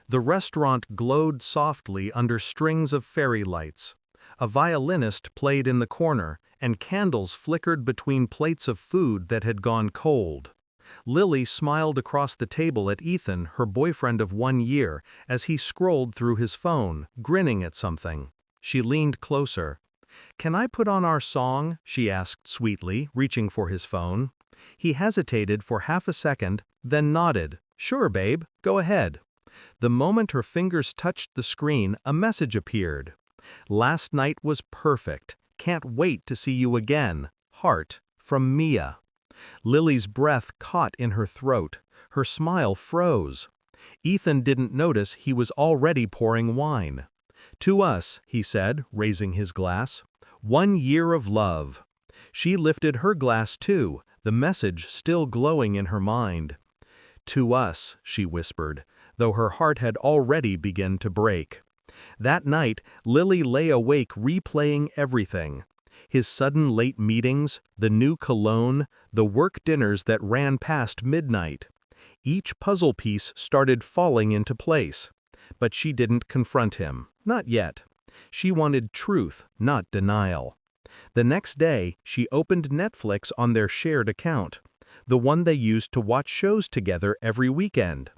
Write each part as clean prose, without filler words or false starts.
The restaurant glowed softly under strings of fairy lights. A violinist played in the corner, and candles flickered between plates of food that had gone cold. Lily smiled across the table at Ethan, her boyfriend of 1 year, as he scrolled through his phone, grinning at something. She leaned closer. "Can I put on our song?" she asked sweetly, reaching for his phone. He hesitated for half a second, then nodded. "Sure, babe, go ahead." The moment her fingers touched the screen, a message appeared. "Last night was perfect. Can't wait to see you again. Heart, from Mia." Lily's breath caught in her throat. Her smile froze. Ethan didn't notice he was already pouring wine. "To us," he said, raising his glass. "1 year of love." She lifted her glass too, the message still glowing in her mind. "To us," she whispered, though her heart had already begun to break. That night, Lily lay awake replaying everything. His sudden late meetings, the new cologne, the work dinners that ran past midnight. Each puzzle piece started falling into place. But she didn't confront him, not yet. She wanted truth, not denial. The next day, she opened Netflix on their shared account, the one they used to watch shows together every weekend.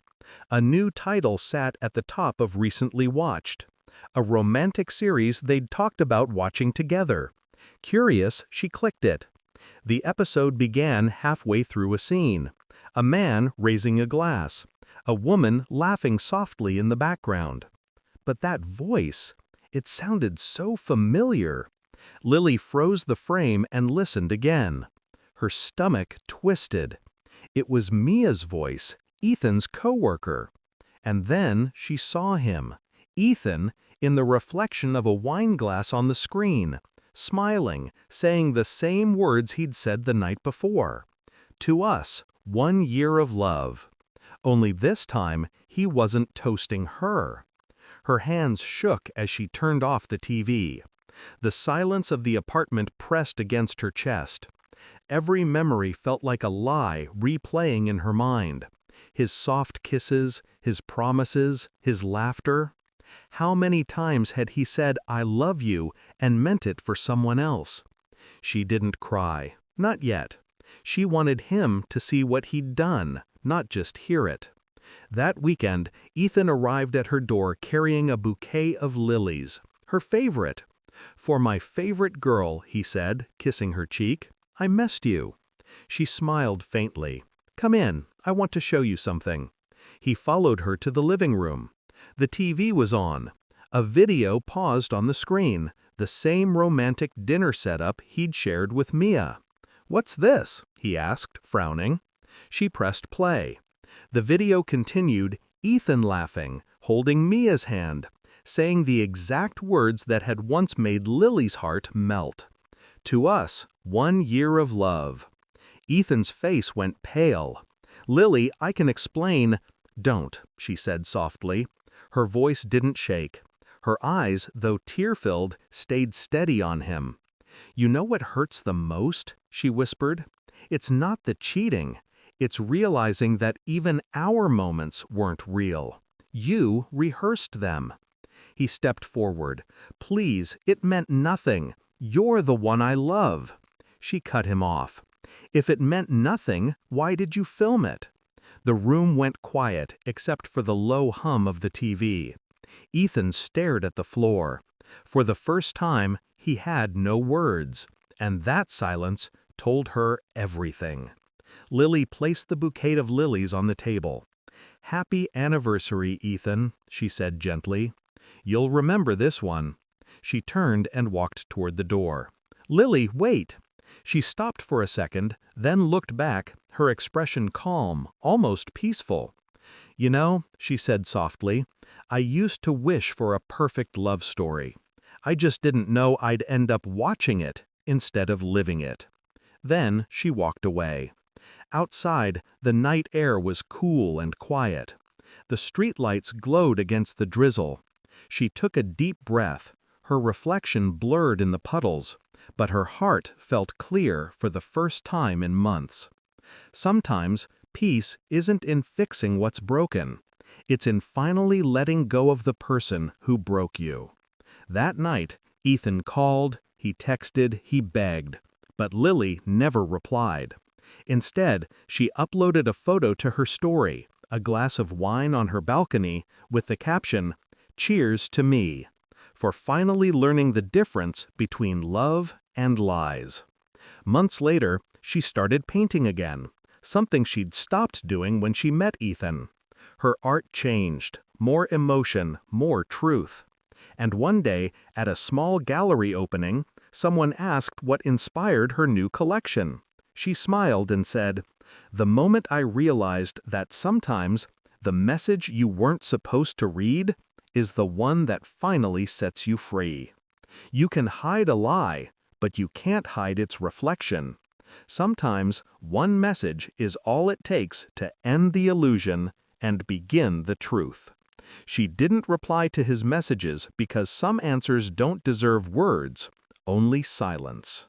A new title sat at the top of recently watched. A romantic series they'd talked about watching together. Curious, she clicked it. The episode began halfway through a scene. A man raising a glass. A woman laughing softly in the background. But that voice, it sounded so familiar. Lily froze the frame and listened again. Her stomach twisted. It was Mia's voice, Ethan's coworker. And then she saw him, Ethan, in the reflection of a wine glass on the screen, smiling, saying the same words he'd said the night before. "To us, 1 year of love." Only this time, he wasn't toasting her. Her hands shook as she turned off the TV. The silence of the apartment pressed against her chest. Every memory felt like a lie replaying in her mind. His soft kisses, his promises, his laughter. How many times had he said, "I love you," and meant it for someone else? She didn't cry, not yet. She wanted him to see what he'd done, not just hear it. That weekend, Ethan arrived at her door carrying a bouquet of lilies, her favorite. "For my favorite girl," he said, kissing her cheek. "I missed you." She smiled faintly. "Come in, I want to show you something." He followed her to the living room. The TV was on. A video paused on the screen, the same romantic dinner setup he'd shared with Mia. "What's this?" he asked, frowning. She pressed play. The video continued, Ethan laughing, holding Mia's hand, saying the exact words that had once made Lily's heart melt. "To us, 1 year of love." Ethan's face went pale. "Lily, I can explain—" "Don't," she said softly. Her voice didn't shake. Her eyes, though tear-filled, stayed steady on him. "You know what hurts the most?" she whispered. "It's not the cheating. It's realizing that even our moments weren't real. You rehearsed them." He stepped forward. "Please, it meant nothing. You're the one I love." She cut him off. "If it meant nothing, why did you film it?" The room went quiet, except for the low hum of the TV. Ethan stared at the floor. For the first time, he had no words, and that silence told her everything. Lily placed the bouquet of lilies on the table. "Happy anniversary, Ethan," she said gently. "You'll remember this one." She turned and walked toward the door. "Lily, wait!" She stopped for a second, then looked back, her expression calm, almost peaceful. "You know," she said softly, "I used to wish for a perfect love story. I just didn't know I'd end up watching it instead of living it." Then she walked away. Outside, the night air was cool and quiet. The streetlights glowed against the drizzle. She took a deep breath. Her reflection blurred in the puddles, but her heart felt clear for the first time in months. Sometimes, peace isn't in fixing what's broken. It's in finally letting go of the person who broke you. That night, Ethan called, he texted, he begged, but Lily never replied. Instead, she uploaded a photo to her story, a glass of wine on her balcony, with the caption, "Cheers to me," for finally learning the difference between love and lies. Months later, she started painting again, something she'd stopped doing when she met Ethan. Her art changed, more emotion, more truth. And one day, at a small gallery opening, someone asked what inspired her new collection. She smiled and said, "The moment I realized that sometimes the message you weren't supposed to read is the one that finally sets you free. You can hide a lie, but you can't hide its reflection. Sometimes one message is all it takes to end the illusion and begin the truth." She didn't reply to his messages because some answers don't deserve words, only silence.